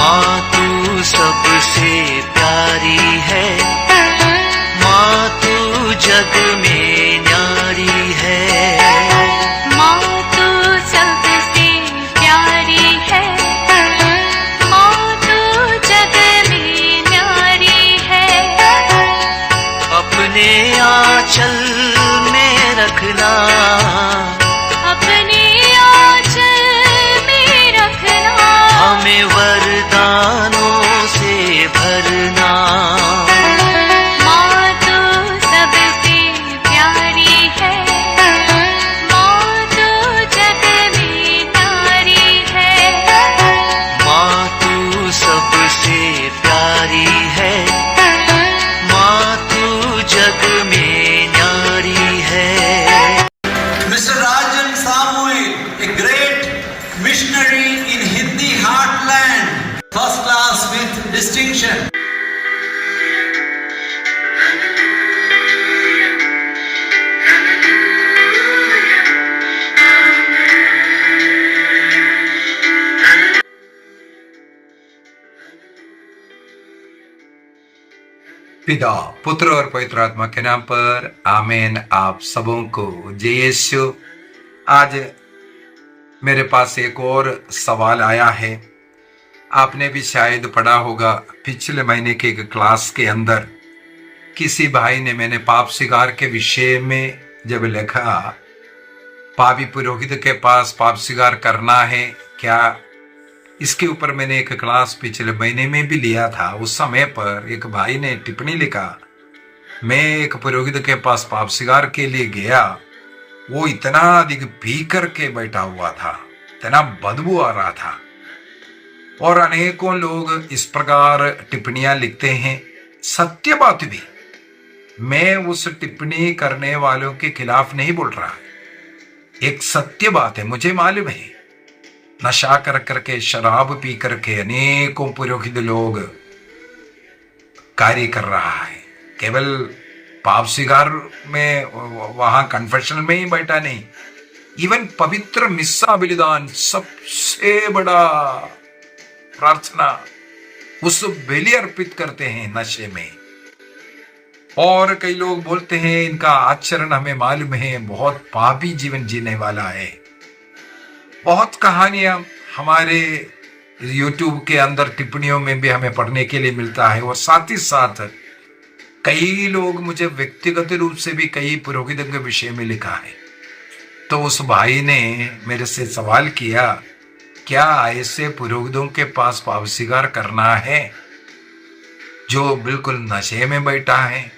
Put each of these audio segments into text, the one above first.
माँ तू सबसे प्यारी है, माँ तू जग में न्यारी है। माँ तू सबसे प्यारी है, माँ तू जग में न्यारी है। अपने आंचल में रखना, अपने आंचल में रखना, हमें वरदानों से भरना। माँ तू सबसे प्यारी है, माँ तू जग में न्यारी है। माँ तू सबसे प्यारी है, माँ तू जग में न्यारी है। Mr. Rajan Samuel, a great missionary in Hindi heartland, first class with distinction. पिता, पुत्र और पवित्र आत्मा के नाम पर आमीन। आप सबों को जय यीशु। आज मेरे पास एक और सवाल आया है। आपने भी शायद पढ़ा होगा, पिछले महीने के एक क्लास के अंदर किसी भाई ने मैंने पाप स्वीकार के विषय में जब लिखा, पापी पुरोहित के पास पाप स्वीकार करना है क्या, इसके ऊपर मैंने एक क्लास पिछले महीने में भी लिया था। उस समय पर एक भाई ने टिप्पणी लिखा, मैं एक पुरोहित के पास पाप स्वीकार के लिए गया, वो इतना अधिक पी करके बैठा हुआ था, इतना बदबू आ रहा था। और अनेकों लोग इस प्रकार टिप्पणियां लिखते हैं। सत्य बात भी, मैं उस टिप्पणी करने वालों के खिलाफ नहीं बोल रहा, एक सत्य बात है। मुझे मालूम है नशा कर करके, शराब पी करके अनेकों पुरोहित लोग कार्य कर रहा है। केवल पाप स्वीकार में, वहां कन्फेशन में ही बैठा नहीं, इवन पवित्र मिस्सा बलिदान, सबसे बड़ा प्रार्थना, उस बलि अर्पित करते हैं नशे में। और कई लोग बोलते हैं इनका आचरण हमें मालूम है, बहुत पापी जीवन जीने वाला है। बहुत कहानियां हमारे YouTube के अंदर टिप्पणियों में भी हमें पढ़ने के लिए मिलता है। और साथ ही साथ कई लोग मुझे व्यक्तिगत रूप से भी कई पुरोहितों के विषय में लिखा है। तो उस भाई ने मेरे से सवाल किया, क्या ऐसे पुरोहितों के पास पाप स्वीकार करना है जो बिल्कुल नशे में बैठा है,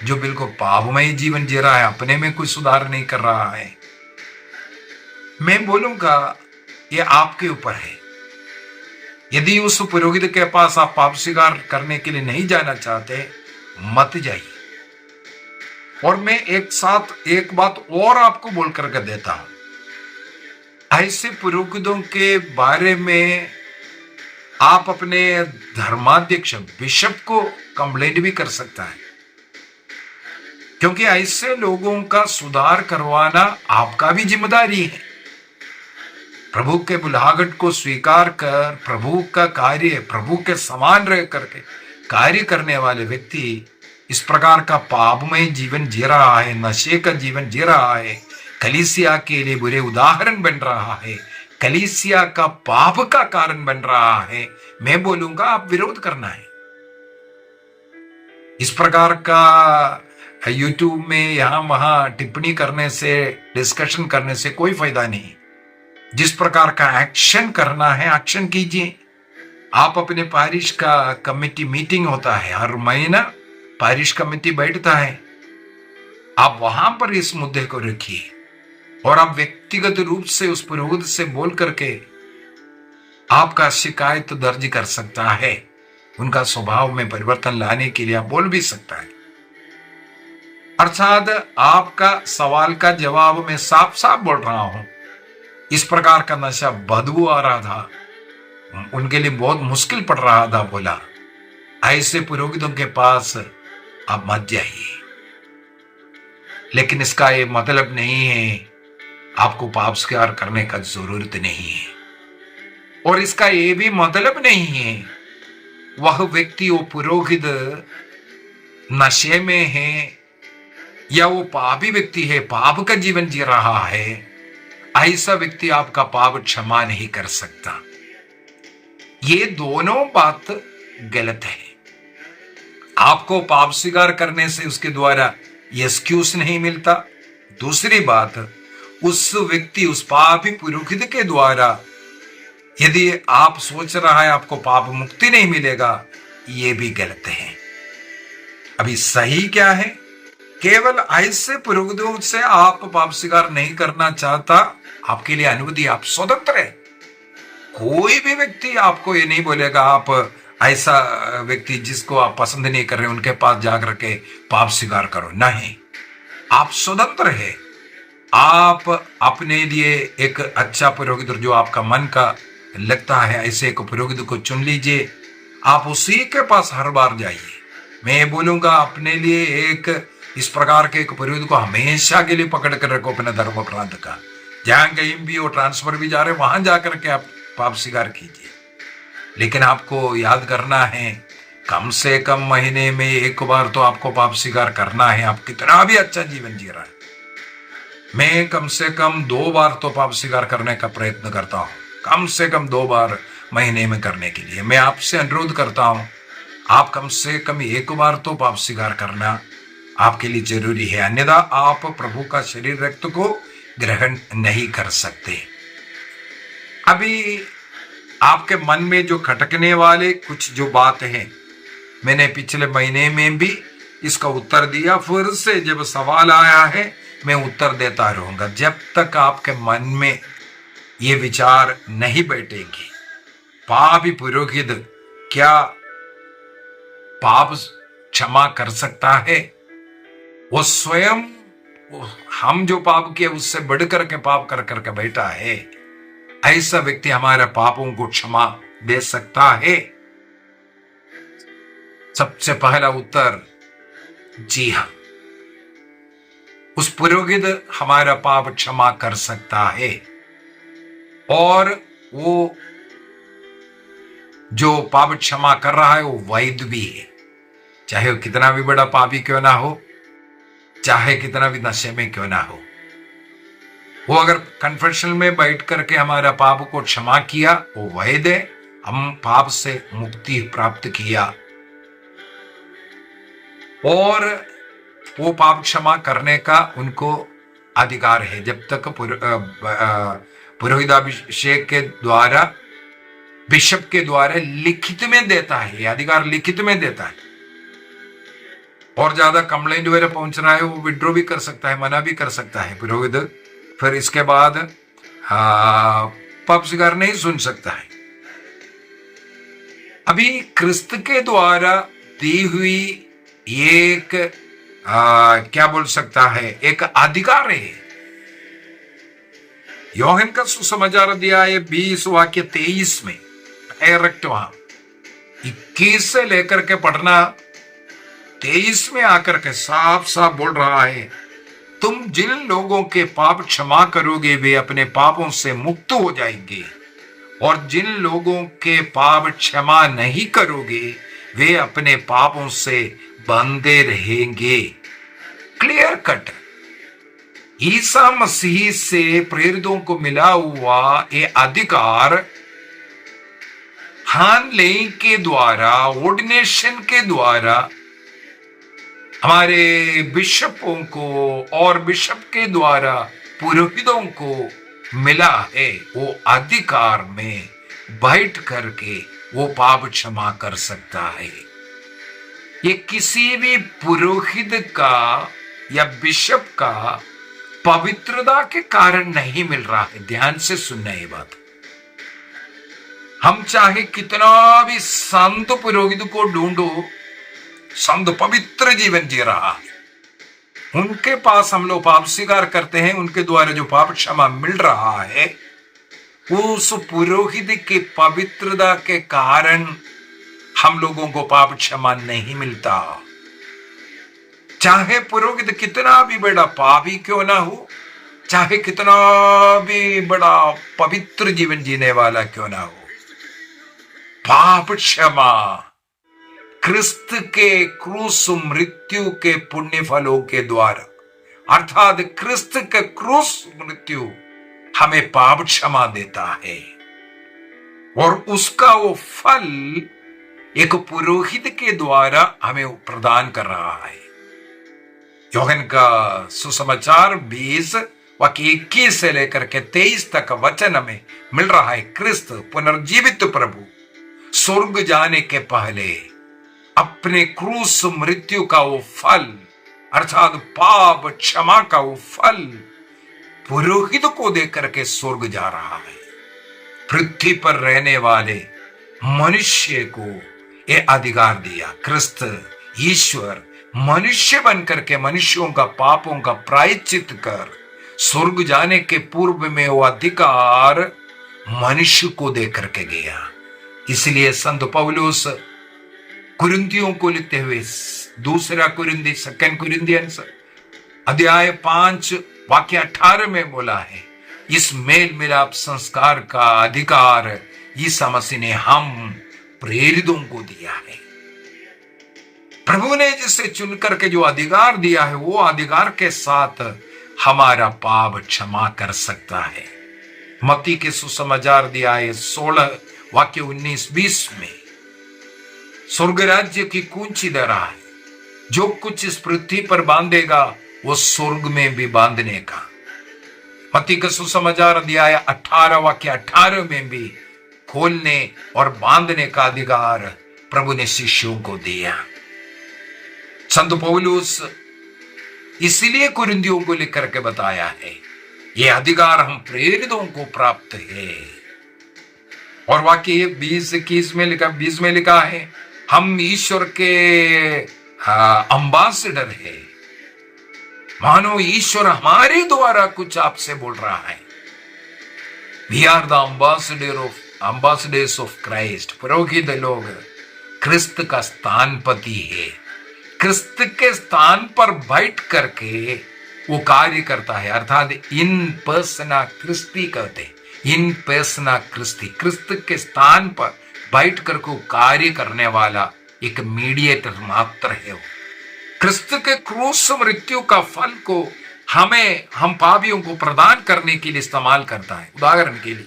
जो बिल्कुल पापमय जीवन जी रहा है, अपने में कुछ सुधार नहीं कर रहा है? मैं बोलूंगा ये आपके ऊपर है। यदि उस पुरोहित के पास आप पाप स्वीकार करने के लिए नहीं जाना चाहते, मत जाइए। और मैं एक साथ एक बात और आपको बोल करके देता हूं, ऐसे पुरोहितों के बारे में आप अपने धर्माध्यक्ष बिशप को कंप्लेंट भी कर सकता है, क्योंकि ऐसे लोगों का सुधार करवाना आपका भी जिम्मेदारी है। प्रभु के बुलाहट को स्वीकार कर प्रभु का कार्य, प्रभु के समान रह करके कार्य करने वाले व्यक्ति इस प्रकार का पापमय जीवन जी रहा है, नशे का जीवन जी रहा है, कलीसिया के लिए बुरे उदाहरण बन रहा है, कलीसिया का पाप का कारण बन रहा है, मैं बोलूंगा आप विरोध करना है। इस प्रकार का YouTube में यहां वहां टिप्पणी करने से, डिस्कशन करने से कोई फायदा नहीं। जिस प्रकार का एक्शन करना है, एक्शन कीजिए। आप अपने पारिश का कमेटी मीटिंग होता है, हर महीना पारिश कमेटी बैठता है, आप वहां पर इस मुद्दे को रखिए और आप व्यक्तिगत रूप से उस पुरोहित से बोल करके आपका शिकायत दर्ज कर सकता है। उनका स्वभाव में परिवर्तन लाने के लिए आप बोल भी सकता है। अर्थात आपका सवाल का जवाब मैं साफ साफ बोल रहा हूं। इस प्रकार का नशा बदबू आ रहा था, उनके लिए बहुत मुश्किल पड़ रहा था। बोला ऐसे पुरोहितों के पास आप मत जाइए, लेकिन इसका ये मतलब नहीं है आपको पाप स्वीकार करने का जरूरत नहीं है। और इसका ये भी मतलब नहीं है वह व्यक्ति, वो पुरोहित नशे में है या वो पापी व्यक्ति है, पाप का जीवन जी रहा है, ऐसा व्यक्ति आपका पाप क्षमा नहीं कर सकता। ये दोनों बात गलत है। आपको पाप स्वीकार करने से उसके द्वारा एक्सक्यूज नहीं मिलता। दूसरी बात, उस व्यक्ति, उस पापी पुरोहित के द्वारा यदि आप सोच रहा है आपको पाप मुक्ति नहीं मिलेगा, ये भी गलत है। अभी सही क्या है? केवल ऐसे पुरोहितों से आप पाप स्वीकार नहीं करना चाहता, आपके लिए अनुमति, आप स्वतंत्र है। कोई भी व्यक्ति आपको ये नहीं बोलेगा आप ऐसा व्यक्ति जिसको आप पसंद नहीं कर रहे उनके पास जाकर के पाप स्वीकार करो, नहीं। आप स्वतंत्र है। आप अपने लिए एक अच्छा पुरोहित जो आपका मन का लगता है ऐसे एक पुरोहित को चुन लीजिए, आप उसी के पास हर बार जाइए। मैं बोलूंगा अपने लिए एक इस प्रकार के एक पुरोहित को हमेशा के लिए पकड़ कर रखो अपने धर्म प्रांत का। जहां कहीं भी वो ट्रांसफर भी जा रहे वहां जाकर के आप पाप स्वीकार कीजिए। लेकिन आपको याद करना है, कम से कम महीने में एक बार तो आपको पाप स्वीकार करना है। आप कितना भी अच्छा जीवन जी रहा है, मैं कम से कम 2 बार तो पाप स्वीकार करने का प्रयत्न करता हूं, कम से कम 2 बार महीने में करने के लिए मैं आपसे अनुरोध करता हूं। आप कम से कम 1 बार तो पाप स्वीकार करना आपके लिए जरूरी है, अन्यथा आप प्रभु का शरीर रक्त को ग्रहण नहीं कर सकते। अभी आपके मन में जो खटकने वाले कुछ जो बात है, मैंने पिछले महीने में भी इसका उत्तर दिया, फिर से जब सवाल आया है मैं उत्तर देता रहूंगा। जब तक आपके मन में ये विचार नहीं बैठेंगे पापी पुरोहित क्या पाप क्षमा कर सकता है, वो स्वयं हम जो पाप किए उससे बढ़ करके पाप कर करके बैठा है, ऐसा व्यक्ति हमारे पापों को क्षमा दे सकता है? सबसे पहला उत्तर जी हां, उस पुरोहित हमारा पाप क्षमा कर सकता है। और वो जो पाप क्षमा कर रहा है वो वैध भी है, चाहे वो कितना भी बड़ा पापी क्यों ना हो, चाहे कितना भी नशे में क्यों ना हो। वो अगर कन्फेशन में बैठ करके हमारा पाप को क्षमा किया, वो वैध है, हम पाप से मुक्ति प्राप्त किया। और वो पाप क्षमा करने का उनको अधिकार है, जब तक पुरोहिताभिषेक के द्वारा, बिशप के द्वारा लिखित में देता है, अधिकार लिखित में देता है। और ज्यादा कंप्लेंट वगैरह पहुंच रहा है वो विड्रॉ भी कर सकता है, मना भी कर सकता है पुरोहित। फिर इसके बाद पाप स्वीकार नहीं सुन सकता है। अभी क्रिस्त के द्वारा दी हुई एक क्या बोल सकता है, एक अधिकार है। योहन का सुसमाचार दिया है 20 वाक्य 23 में, डायरेक्ट वहां 21 से लेकर के पढ़ना 23 में आकर के साफ साफ बोल रहा है, तुम जिन लोगों के पाप क्षमा करोगे वे अपने पापों से मुक्त हो जाएंगे, और जिन लोगों के पाप क्षमा नहीं करोगे वे अपने पापों से बंधे रहेंगे। Clear cut. ईसा मसीह से प्रेरितों को मिला हुआ ये अधिकार हानले के द्वारा, ऑर्डिनेशन के द्वारा हमारे बिशपों को और बिशप के द्वारा पुरोहितों को मिला है। वो अधिकार में बैठ करके वो पाप क्षमा कर सकता है। ये किसी भी पुरोहित का या बिशप का पवित्रता के कारण नहीं मिल रहा है। ध्यान से सुनना ये बात। हम चाहे कितना भी संत पुरोहित को ढूंढो, संत पवित्र जीवन जी रहा है, उनके पास हम लोग पाप स्वीकार करते हैं, उनके द्वारा जो पाप क्षमा मिल रहा है उस पुरोहित की पवित्रता के कारण हम लोगों को पाप क्षमा नहीं मिलता। चाहे पुरोहित कितना भी बड़ा पापी क्यों ना हो, चाहे कितना भी बड़ा पवित्र जीवन जीने वाला क्यों ना हो, पाप क्षमा क्रिस्त के क्रूस मृत्यु के पुण्य फलों के द्वारा, अर्थात क्रिस्त के क्रूस मृत्यु हमें पाप क्षमा देता है और उसका वो फल एक पुरोहित के द्वारा हमें प्रदान कर रहा है। यूहन्ना का सुसमाचार 20 वाक्य 21 से लेकर के 23 तक वचन में मिल रहा है। क्रिस्त पुनर्जीवित प्रभु स्वर्ग जाने के पहले अपने क्रूस मृत्यु का वो फल, अर्थात पाप क्षमा का वो फल पुरोहित को देकर के स्वर्ग जा रहा है। पृथ्वी पर रहने वाले मनुष्य को ये अधिकार दिया। क्रिस्त ईश्वर मनुष्य बनकर के मनुष्यों का पापों का प्रायश्चित कर स्वर्ग जाने के पूर्व में वो अधिकार मनुष्य को देकर के गया। इसलिए संत पौलुस कुरिन्थियों को लिखते हुए दूसरा कुरिन्थी 2 कुरिन्थियंस अध्याय 5 वाक्य 18 में बोला है, इस मेल मिलाप संस्कार का अधिकार यीशु मसीह ने हम प्रेरितों को दिया है। प्रभु ने जिसे चुन करके जो अधिकार दिया है, वो अधिकार के साथ हमारा पाप क्षमा कर सकता है। मत्ती के सुसमाचार अध्याय 16 वाक्य 19-20 में स्वर्ग राज्य की कुंजी दे रहा है, जो कुछ इस पृथ्वी पर बांधेगा वो स्वर्ग में भी बांधने का। मत्ती का सुसमाचार अध्याय 18 वाक्य 18 में भी खोलने और बांधने का अधिकार प्रभु ने शिष्यों को दिया। संत पौलुस इसलिए कुरिन्थियों को लिख करके बताया है, ये अधिकार हम प्रेरितों को प्राप्त है। और वाक्य 20 में लिखा है, हम ईश्वर के अम्बासडर है, मानो ईश्वर हमारे द्वारा कुछ आपसे बोल रहा है। We are the ambassadors of Christ. पुरोहित लोग क्रिस्त का स्थानपति है, क्रिस्त के स्थान पर बैठ करके वो कार्य करता है, अर्थात इन पर्सना क्रिस्ती कहते हैं, इन पर्सना क्रिस्ती, क्रिस्त के स्थान पर बैठ करके कार्य करने वाला एक मीडिएटर मात्र है। वो क्रिस्त के क्रूस मृत्यु का फल को हम पापियों को प्रदान करने के लिए इस्तेमाल करता है। उदाहरण के लिए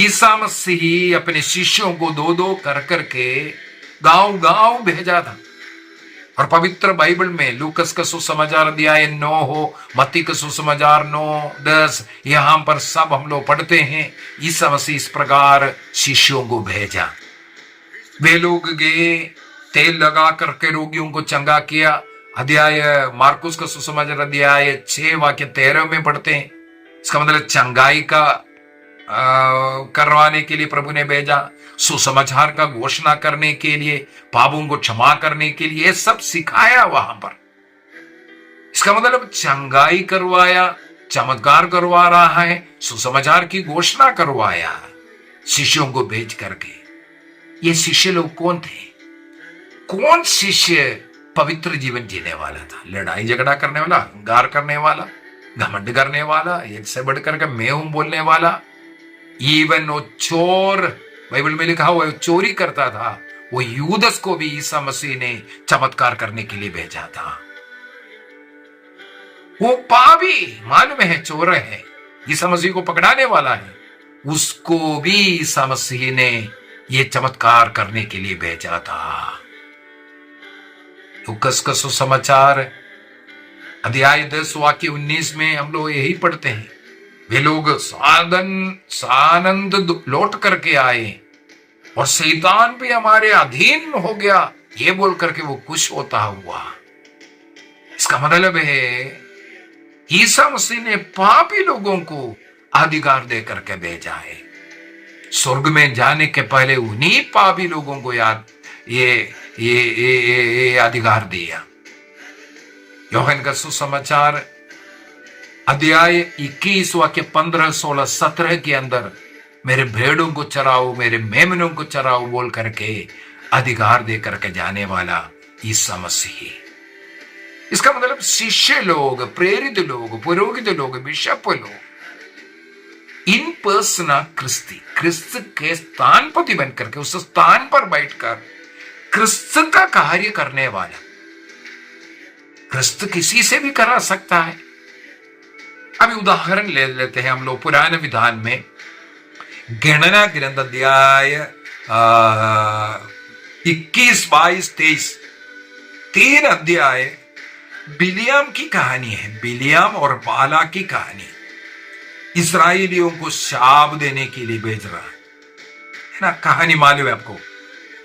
ईसा मसीह अपने शिष्यों को दो कर करके गांव गांव भेजा था। और पवित्र बाइबल में लूकस का सुसमाचार अध्याय 9 हो, मत्ती का सुसमाचार 9-10, यहां पर सब हम लोग पढ़ते हैं। ईसा मसीह इस प्रकार शिष्यों को भेजा। वे लोग गए, तेल लगा करके रोगियों को चंगा किया। अध्याय मार्कुस का सुसमाचार अध्याय 6 वाक्य 13 में पढ़ते हैं। इसका मतलब चंगाई का करवाने के लिए प्रभु ने भेजा, सुसमाचार का घोषणा करने के लिए, पापों को क्षमा करने के लिए, सब सिखाया वहां पर। इसका मतलब चंगाई करवाया, चमत्कार करवा रहा है, सुसमाचार की घोषणा करवाया शिष्यों को भेज करके। ये शिष्य लोग कौन थे? कौन शिष्य पवित्र जीवन जीने वाला था? लड़ाई झगड़ा करने वाला, अहंकार करने वाला, घमंड करने वाला, एक से बढ़कर के मैं हूं बोलने वाला, इवन वो चोर, बाइबल में लिखा हुआ चोरी करता था, वो यूदस को भी ईसा मसीह ने चमत्कार करने के लिए भेजा था। वो पापी मालूम है, चोर है, ईसा मसीह को पकड़ाने वाला है, उसको भी ईसा मसीह ने ये चमत्कार करने के लिए भेजा था। लूकस का सुसमाचार अध्याय 10 वाक्य 19 में हम लोग यही पढ़ते हैं, वे लोग सानंद लौट करके आए और शैतान भी हमारे अधीन हो गया, ये बोल करके वो खुश होता हुआ। इसका मतलब है ईसा मसीह ने पापी लोगों को अधिकार दे करके भेजा है। स्वर्ग में जाने के पहले उन्हीं पापी लोगों को ये अधिकार दिया। यूहन्ना का सुसमाचार अध्याय 21 वाक्य 15, 16, 17 के अंदर मेरे भेड़ों को चराओ, मेरे मेमनों को चराओ बोल करके अधिकार दे करके जाने वाला ईसा मसीह। इसका मतलब शिष्य लोग, प्रेरित लोग, पुरोहित लोग, बिशप लोग, इन पर्सना क्रिस्ती, क्रिस्त के स्थान पति बनकर के उस स्थान पर बैठकर क्रिस्त का कार्य करने वाला। क्रिस्त किसी से भी करा सकता है। अभी उदाहरण ले लेते हैं हम लोग पुराने विधान में गणना ग्रंथ अध्याय 21, 22, 23 3 अध्याय बिलियाम की कहानी है। बिलियाम और बाला की कहानी। इस्राएलियों को शाप देने के लिए भेज रहा है ना। कहानी मालूम है आपको।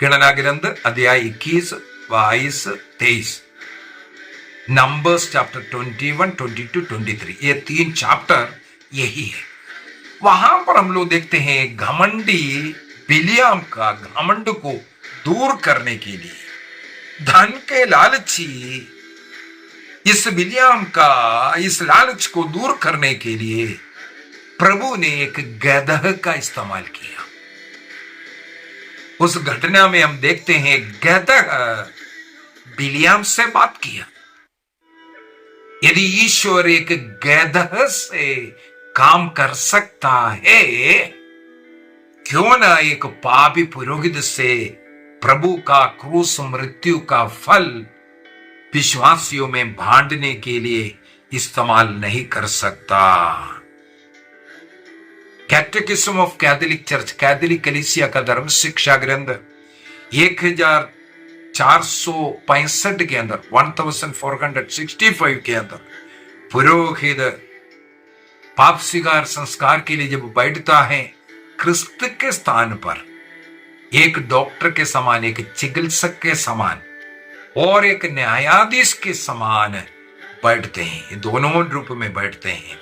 गणना ग्रंथ अध्याय 21, 22, 23, नंबर्स चैप्टर 21, 22, 23, ये 3 चैप्टर यही है। वहां पर हम लोग देखते हैं घमंडी बिलियाम का घमंड को दूर करने के लिए, धन के लालची इस बिलियाम का इस लालच को दूर करने के लिए प्रभु ने एक गदह का इस्तेमाल किया। उस घटना में हम देखते हैं गदह बिलियाम से बात किया। यदि ईश्वर एक गदह से काम कर सकता है, क्यों ना एक पापी पुरोहित से प्रभु का क्रूस मृत्यु का फल विश्वासियों में बांटने के लिए इस्तेमाल नहीं कर सकता। कैटेकिज्म ऑफ कैथोलिक चर्च, कैथोलिक कलीसिया का धर्म शिक्षा ग्रंथ 1465 के अंदर 1465 के अंदर पुरोहित पाप स्वीकार संस्कार के लिए जब बैठता है, क्रिस्त के स्थान पर एक डॉक्टर के समान, एक चिकित्सक के समान और एक न्यायाधीश के समान बैठते हैं। ये दोनों रूप में बैठते हैं।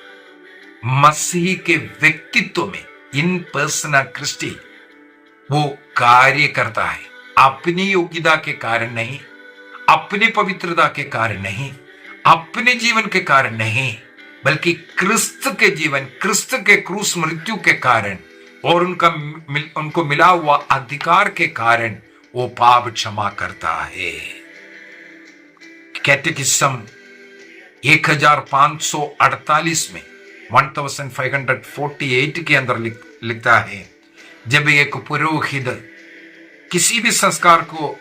मसीह के व्यक्तित्व में इन पर्सना क्रिस्टी वो कार्य करता है। अपनी योग्यता के कारण नहीं, अपनी पवित्रता के कारण नहीं, अपने जीवन के कारण नहीं, बल्कि क्रिस्त के जीवन, क्रिस्त के क्रूस मृत्यु के कारण और उनको मिला हुआ अधिकार के कारण वो पाप क्षमा करता है। कैटेकिज्म 1548 में 1548 के अंदर लिखता है, जब एक पुरोहित किसी भी संस्कार को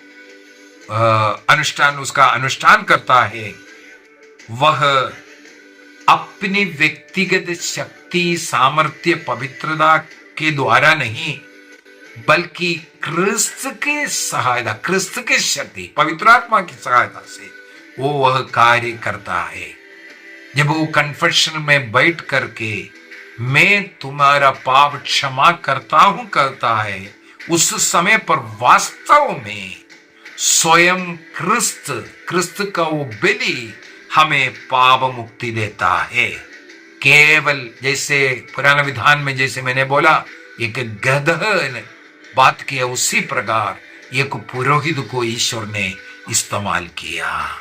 उसका अनुष्ठान करता है, वह अपनी व्यक्तिगत शक्ति, सामर्थ्य, पवित्रता के द्वारा नहीं, बल्कि क्रिस्त के सहायता, क्रिस्त के शक्ति, पवित्र आत्मा की सहायता से वो वह कार्य करता है। जब वो कन्फेशन में बैठ करके मैं तुम्हारा पाप क्षमा करता हूं कहता है, उस समय पर वास्तव में स्वयं क्रिस्त का वो बलि हमें पाप मुक्ति देता है। केवल जैसे पुराने विधान में जैसे मैंने बोला एक गदह ने बात किया, उसी प्रकार एक पुरोहित को ईश्वर ने इस्तेमाल किया।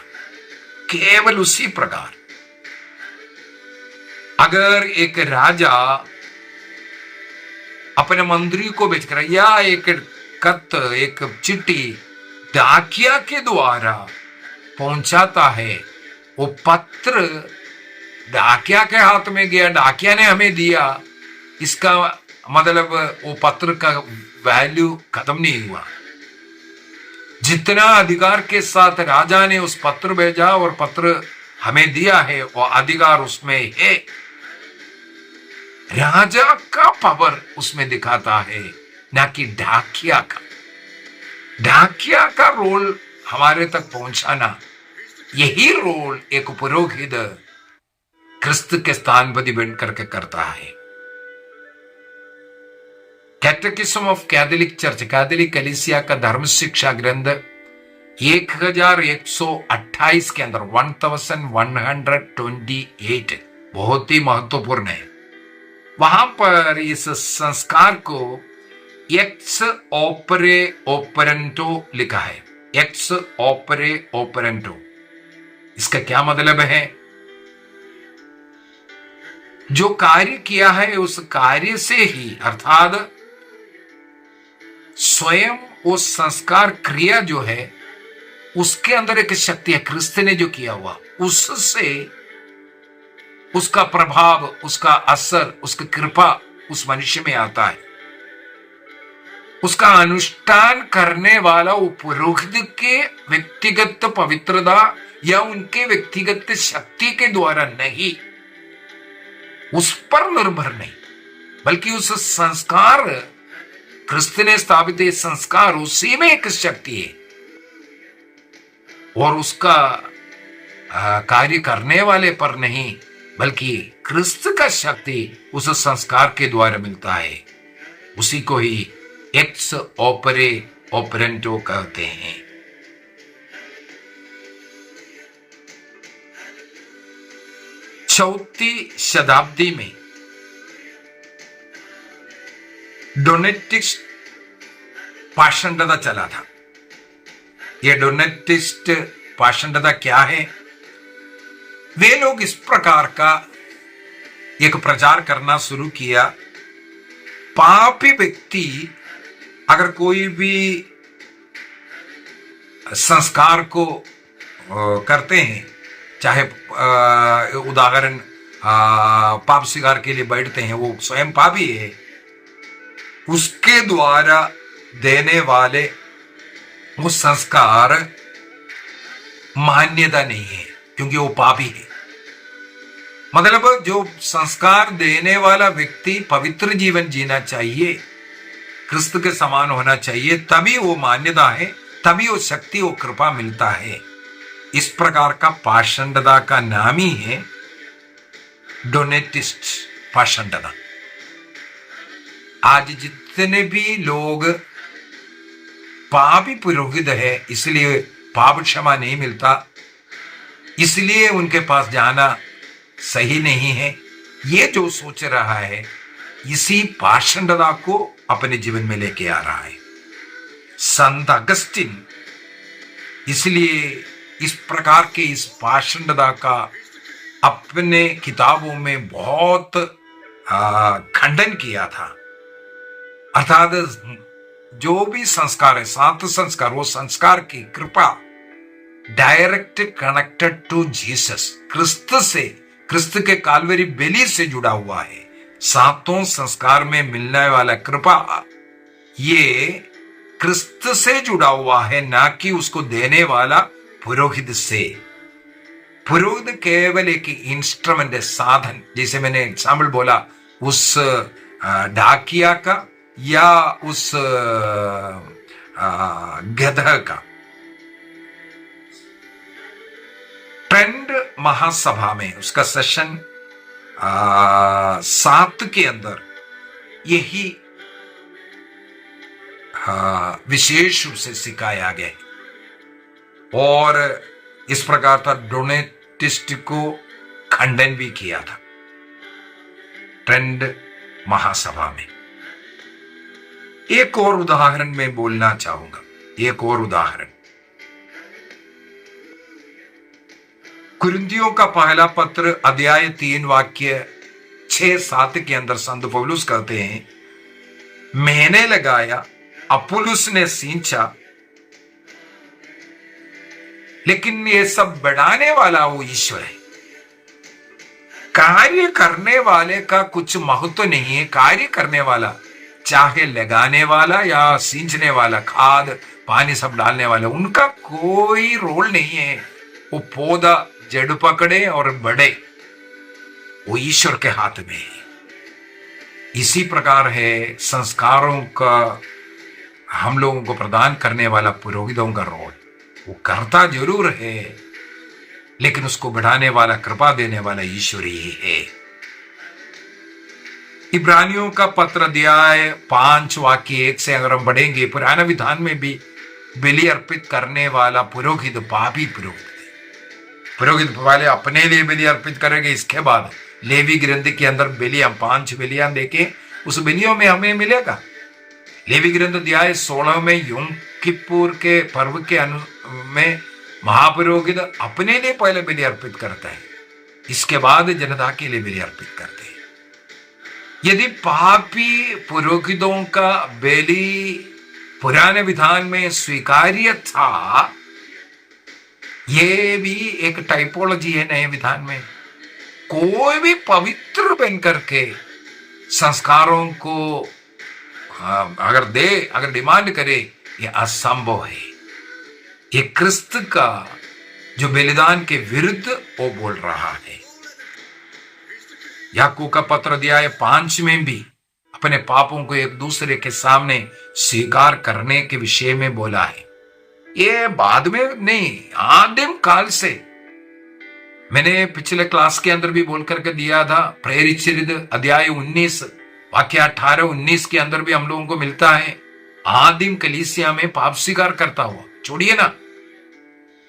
केवल उसी प्रकार अगर एक राजा अपने मंत्री को भेजकर या एक चिट्ठी डाकिया के द्वारा पहुंचाता है, वो पत्र डाकिया के हाथ में गया, डाकिया ने हमें दिया, इसका मतलब वो पत्र का वैल्यू खत्म नहीं हुआ। जितना अधिकार के साथ राजा ने उस पत्र भेजा और पत्र हमें दिया है, वो अधिकार उसमें है। राजा का पावर उसमें दिखाता है, ना कि डाकिया का। डाकिया का रोल हमारे तक पहुंचाना, यही रोल एक पुरोहित क्रिस्त के स्थान पर बन करके करता है। कैटेकिज्म ऑफ कैथोलिक चर्च, कैथोलिक कलीसिया का धर्म शिक्षा ग्रंथ 1128 के अंदर 1128 बहुत ही महत्वपूर्ण है। वहां पर इस संस्कार को एक्स ओपरे ओपरेंटो लिखा है। एक्स ओपरे ओपरेंटो, इसका क्या मतलब है? जो कार्य किया है उस कार्य से ही, अर्थात स्वयं वो संस्कार क्रिया जो है उसके अंदर एक शक्ति है, क्रिस्त ने जो किया हुआ उससे उसका प्रभाव, उसका असर, उसकी कृपा उस मनुष्य में आता है, उसका अनुष्ठान करने वाला वो पुरोहित के व्यक्तिगत पवित्रता या उनके व्यक्तिगत शक्ति के द्वारा नहीं, उस पर निर्भर नहीं, बल्कि उस संस्कार, क्रिस्त ने स्थापित ये संस्कार, उसी में एक शक्ति है और उसका कार्य करने वाले पर नहीं, बल्कि क्रिस्त का शक्ति उस संस्कार के द्वारा मिलता है। उसी को ही एक्स ओपरे ओपरेंटो कहते हैं। चौथी शताब्दी में डोनेटिस्ट पाषंडता चला था। यह डोनेटिस्ट पाषंडता क्या है? वे लोग इस प्रकार का एक प्रचार करना शुरू किया, पापी व्यक्ति अगर कोई भी संस्कार को करते हैं, चाहे उदाहरण पाप स्वीकार के लिए बैठते हैं, वो स्वयं पापी है, उसके द्वारा देने वाले वो संस्कार मान्यता नहीं है, क्योंकि वो पापी है। मतलब जो संस्कार देने वाला व्यक्ति पवित्र जीवन जीना चाहिए, क्रिस्त के समान होना चाहिए, तभी वो मान्यता है, तभी वो शक्ति, वो कृपा मिलता है। इस प्रकार का पाषंडता का नाम ही है डोनेटिस्ट पाषंडता। आज जितने भी लोग पापी पुरोहित है, इसलिए पाप क्षमा नहीं मिलता, इसलिए उनके पास जाना सही नहीं है, ये जो सोच रहा है, इसी पाषंडता को अपने जीवन में लेके आ रहा है। संत अगस्टिन इसलिए इस प्रकार के इस पाषंडता का अपने किताबों में बहुत खंडन किया था। अर्थात जो भी संस्कार है, 7 संस्कार, वो संस्कार की कृपा डायरेक्ट कनेक्टेड टू जीसस, क्रिस्त से, क्रिस्त के काल्वरी बेली से जुड़ा हुआ है। 7 संस्कार में मिलने वाला कृपा ये क्रिस्त से जुड़ा हुआ है, ना कि उसको देने वाला पुरोहित से। पुरोहित केवल एक इंस्ट्रूमेंट है, साधन, जैसे मैंने एग्जाम्पल बोला उस डाकिया का या उस गधा का। ट्रेंड महासभा में उसका सेशन 7 के अंदर यही विशेष रूप से सिखाया गया और इस प्रकार था डोनेटिस्ट को खंडन भी किया था ट्रेंड महासभा में। एक और उदाहरण मैं बोलना चाहूंगा, एक और उदाहरण कुरिन्थियों का पहला पत्र अध्याय 3 वाक्य 6-7 के अंदर संत पौलुस कहते हैं, मैंने लगाया, अपुल्लोस ने सींचा, लेकिन ये सब बढ़ाने वाला वो ईश्वर है। कार्य करने वाले का कुछ महत्व नहीं है। कार्य करने वाला, चाहे लगाने वाला या सींचने वाला, खाद पानी सब डालने वाला, उनका कोई रोल नहीं है। वो पौधा जड़ पकड़े और बढ़े, वो ईश्वर के हाथ में है। इसी प्रकार है संस्कारों का हम लोगों को प्रदान करने वाला पुरोहितों का रोल। वो करता जरूर है, लेकिन उसको बढ़ाने वाला, कृपा देने वाला ईश्वर ही है। इब्रानियों का पत्र अध्याय 5 वाक्य 1 से अगर हम पढ़ेंगे, पुराने विधान में भी बलि अर्पित करने वाला पुरोहित पापी पुरोहित थे। पुरोहित वाले अपने लिए बलि अर्पित करेंगे, इसके बाद लेवी ग्रंथ के अंदर बलियां 5 बलियां देके उस बलियों में हमें मिलेगा। लेवी ग्रंथ अध्याय 16 में यम किप्पुर के पर्व के में महापुरोहित अपने लिए पहले बलि अर्पित करता है, इसके बाद जनता के लिए बलि अर्पित करते हैं। यदि पापी पुरोहितों का बलि पुराने विधान में स्वीकार्य था, ये भी एक टाइपोलॉजी है नए विधान में। कोई भी पवित्र बन करके संस्कारों को अगर डिमांड करे, ये असंभव है। ये क्रिस्त का जो बलिदान के विरुद्ध वो बोल रहा है। याकूब का पत्र अध्याय 5 में भी अपने पापों को एक दूसरे के सामने स्वीकार करने के विषय में बोला है। ये बाद में नहीं, आदिम काल से। मैंने पिछले क्लास के अंदर भी बोल करके दिया था, प्रेरित चरित्र अध्याय 19 वाक्य 18-19 के अंदर भी हम लोगों को मिलता है, आदिम कलीसिया में पाप स्वीकार करता हुआ। छोड़िए ना,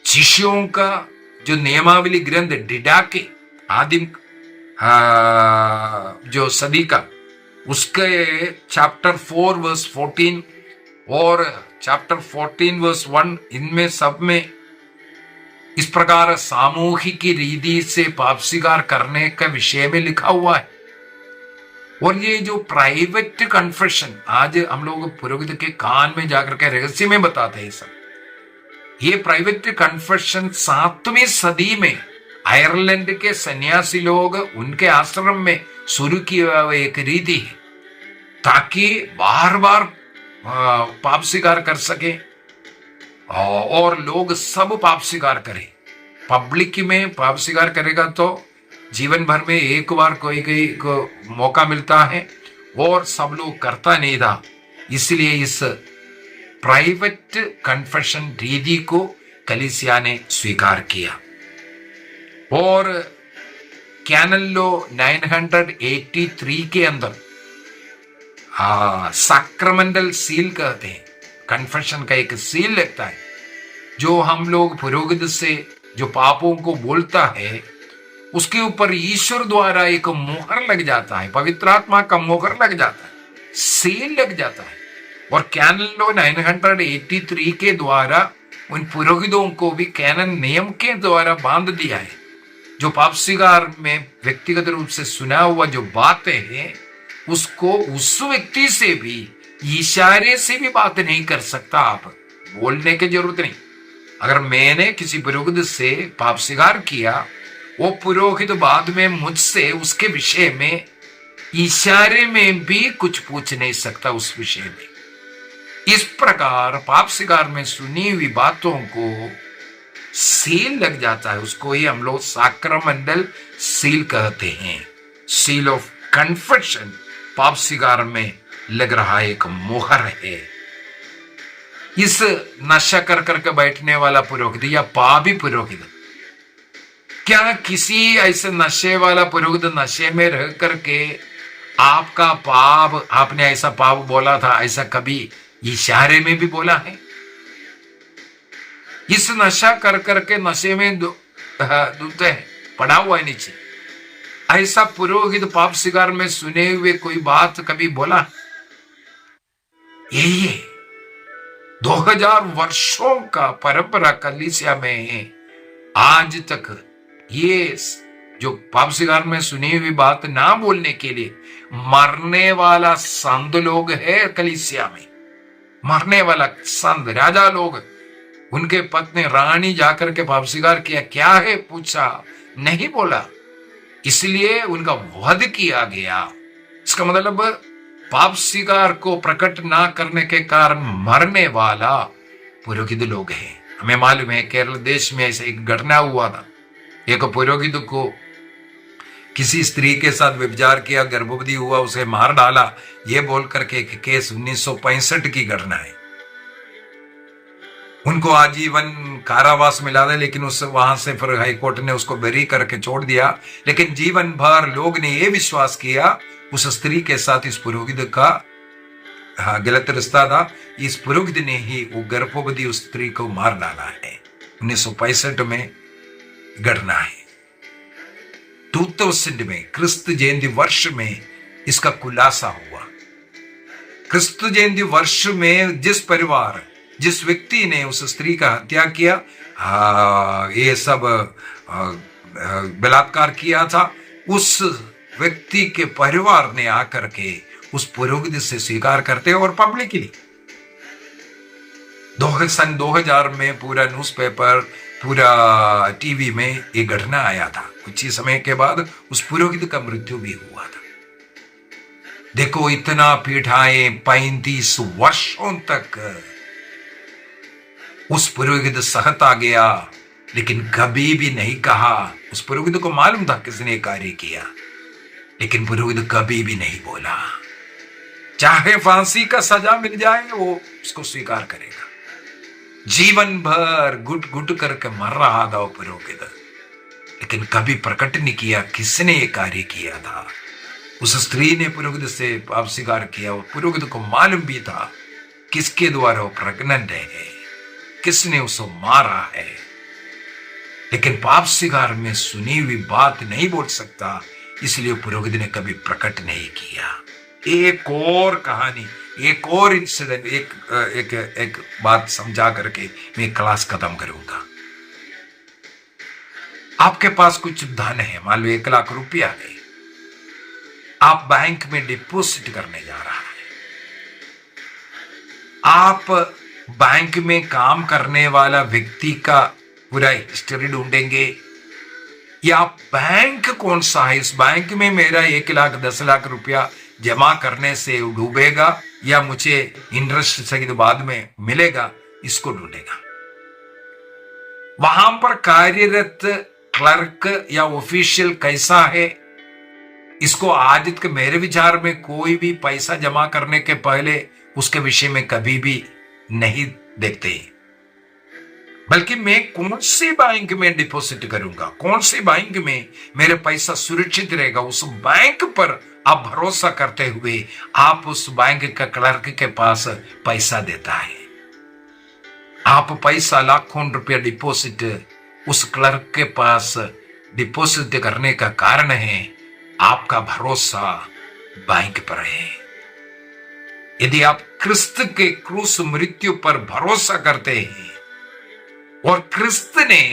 शिष्यों का जो नियमावली ग्रंथ डिडाके आदिम जो सदी का, उसके चैप्टर 4 वर्स 14 और चैप्टर 14 वर्स 1, इनमें सब में इस प्रकार सामूहिक रीति से पाप स्वीकार करने का विषय में लिखा हुआ है। और ये जो प्राइवेट कन्फेशन, आज हम लोग पुरोहित के कान में जाकर के रहस्य में बताते हैं सब, ये प्राइवेट कन्फेशन 7वीं सदी में आयरलैंड के सन्यासी लोग उनके आश्रम में शुरू किया हुआ एक रीति है, ताकि बार बार पाप स्वीकार कर सके और लोग सब पाप स्वीकार करें। पब्लिक में पाप स्वीकार करेगा तो जीवन भर में एक बार कोई को मौका मिलता है, और सब लोग करता नहीं था। इसलिए इस प्राइवेट कन्फेशन रीति को कलीसिया ने स्वीकार किया। और कैनन लॉ 983 के अंदर सैक्रमेंटल सील कहते हैं, कन्फेशन का एक सील लगता है, जो हम लोग पुरोहित से जो पापों को बोलता है उसके ऊपर ईश्वर द्वारा एक मोहर लग जाता है, पवित्र आत्मा का मोहर लग जाता है, सील लग जाता है। और कैनन लॉ 983 के द्वारा उन पुरोहितों को भी कैनन नियम के द्वारा बांध दिया है। जो पाप स्वीकार में व्यक्तिगत रूप से सुना हुआ जो बातें हैं, उसको उस व्यक्ति से भी इशारे से भी बात नहीं कर सकता, आप बोलने की जरूरत नहीं। अगर मैंने किसी पुरोहित से पाप स्वीकार किया, वो पुरोहित बाद में मुझसे उसके विषय में इशारे में भी कुछ पूछ नहीं सकता उस विषय में। इस प्रकार पाप स्वीकार में सुनी हुई बातों को सील लग जाता है, उसको ही हम लोग सैक्रमेंटल सील कहते हैं। सील ऑफ कन्फेशन पाप स्वीकार में लग रहा एक मोहर है। इस नशा कर करके बैठने वाला पुरोहित या पापी पुरोहित, क्या किसी ऐसे नशे वाला पुरोहित नशे में रह करके आपका पाप, आपने ऐसा पाप बोला था, ऐसा कभी इशारे में भी बोला है? इस नशा कर करके नशे में दूते हैं, पड़ा हुआ है नीचे, ऐसा पुरोहित पाप स्वीकार में सुने हुए कोई बात कभी बोला? यही है 2000 वर्षों का परंपरा कलीसिया में है। आज तक ये जो पाप स्वीकार में सुनी हुई बात ना बोलने के लिए मरने वाला संत लोग है कलीसिया में, मरने वाला संत राजा लोग, उनके पत्नी रानी जाकर के पाप स्वीकार किया, क्या है पूछा, नहीं बोला, इसलिए उनका वध किया गया। इसका मतलब पाप स्वीकार को प्रकट ना करने के कारण मरने वाला पुरोहित लोग हैं। हमें मालूम है केरल देश में ऐसे एक घटना हुआ था, एक पुरोहित को किसी स्त्री के साथ व्यभिचार किया, गर्भवती हुआ, उसे मार डाला, ये बोल करके एक केस 1965 की घटना है। उनको आजीवन कारावास मिला था, लेकिन उस वहां से फिर हाईकोर्ट ने उसको बरी करके छोड़ दिया। लेकिन जीवन भर लोग ने यह विश्वास किया उस स्त्री के साथ इस पुरोहित का गलत रिश्ता था, इस पुरोहित ने ही वो गर्भवती उस स्त्री को मार डाला है। 1965 में घटना है। 2000 में क्रिस्त जयंती वर्ष में इसका खुलासा हुआ। क्रिस्त जयंती वर्ष में जिस परिवार, जिस व्यक्ति ने उस स्त्री का हत्या किया, ये सब बलात्कार किया था, उस व्यक्ति के परिवार ने आकर के उस पुरोहित से स्वीकार करते और पब्लिकली सन 2000 में पूरा न्यूज़पेपर, पूरा टीवी में ये घटना आया था। कुछ ही समय के बाद उस पुरोहित का मृत्यु भी हुआ था। देखो इतना पीठाए 35 वर्षों तक उस पुरोहित सहता गया, लेकिन कभी भी नहीं कहा। उस पुरोहित को मालूम था किसने कार्य किया, लेकिन पुरोहित कभी भी नहीं बोला। चाहे फांसी का सजा मिल जाए वो उसको स्वीकार करेगा। जीवन भर घुट घुट करके मर रहा था वो पुरोहित, लेकिन कभी प्रकट नहीं किया किसने ये कार्य किया था। उस स्त्री ने पुरोहित से पाप स्वीकार किया। वो पुरोहित को मालूम भी था किसके द्वारा वो प्रेग्नेंट है, किसने उसको मारा है, लेकिन पाप स्वीकार में सुनी हुई बात नहीं बोल सकता, इसलिए पुरोहित ने कभी प्रकट नहीं किया। एक और कहानी, एक और इंसिडेंट, एक बात समझा करके मैं क्लास खत्म करूंगा। आपके पास कुछ धन है, मान लो 1 लाख रुपया है, आप बैंक में डिपॉजिट करने जा रहा है। आप बैंक में काम करने वाला व्यक्ति का पूरा हिस्ट्री ढूंढेंगे, या बैंक कौन सा है, इस बैंक में मेरा 1 लाख 10 लाख रुपया जमा करने से डूबेगा या मुझे इंटरेस्ट सहित बाद में मिलेगा, इसको ढूंढेगा। वहां पर कार्यरत क्लर्क या ऑफिशियल कैसा है, इसको आज तक मेरे विचार में कोई भी पैसा जमा करने के पहले उसके विषय में कभी भी नहीं देखते, बल्कि मैं कौन सी बैंक में डिपॉजिट करूंगा, कौन सी बैंक में मेरे पैसा सुरक्षित रहेगा, उस बैंक पर आप भरोसा करते हुए आप उस बैंक का क्लर्क के पास पैसा देता है। आप पैसा लाखों रुपया डिपॉजिट उस क्लर्क के पास डिपॉजिट करने का कारण है आपका भरोसा बैंक पर है। यदि आप क्रिस्त के क्रूस मृत्यु पर भरोसा करते हैं और क्रिस्त ने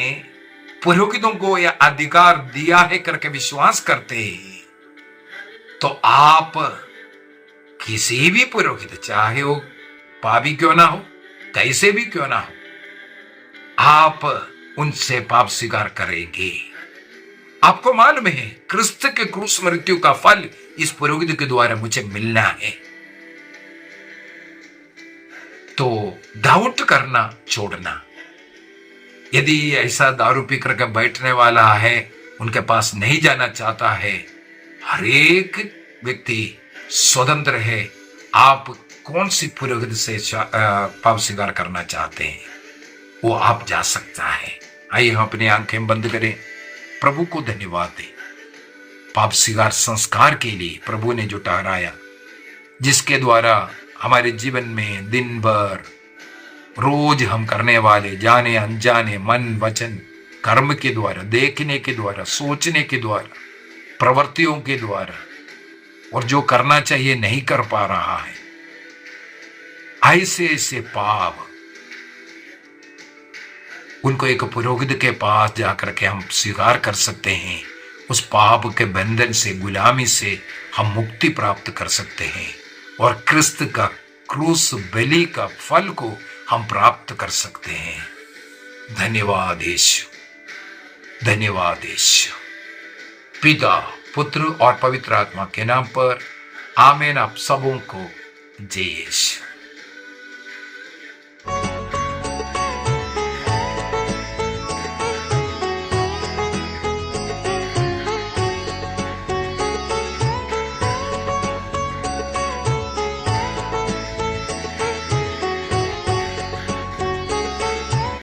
पुरोहितों को यह अधिकार दिया है करके विश्वास करते हैं, तो आप किसी भी पुरोहित, चाहे वो पापी क्यों ना हो, कैसे भी क्यों ना हो, आप उनसे पाप स्वीकार करेंगे। आपको मालूम है क्रिस्त के क्रूस मृत्यु का फल इस पुरोहित के द्वारा मुझे मिलना है। तो डाउट करना छोड़ना। यदि ऐसा दारू पी करके बैठने वाला है, उनके पास नहीं जाना चाहता है, हर एक व्यक्ति स्वतंत्र है। आप कौन सी पुरोहित से पाप स्वीकार करना चाहते हैं, वो आप जा सकता है। आइए हम अपनी आंखें बंद करें, प्रभु को धन्यवाद दें पाप स्वीकार संस्कार के लिए प्रभु ने जो ठहराया, जिसके द्वारा हमारे जीवन में दिन भर रोज हम करने वाले जाने अनजाने मन वचन कर्म के द्वारा, देखने के द्वारा, सोचने के द्वारा, प्रवृत्तियों के द्वारा, और जो करना चाहिए नहीं कर पा रहा है, ऐसे ऐसे पाप, उनको एक पुरोहित के पास जाकर के हम स्वीकार कर सकते हैं। उस पाप के बंधन से, गुलामी से हम मुक्ति प्राप्त कर सकते हैं और क्रिस्त का क्रूस बलि का फल को हम प्राप्त कर सकते हैं। धन्यवाद यीशु, धन्यवाद यीशु। पिता, पुत्र और पवित्र आत्मा के नाम पर आमीन। आप सबों को जय यीशु।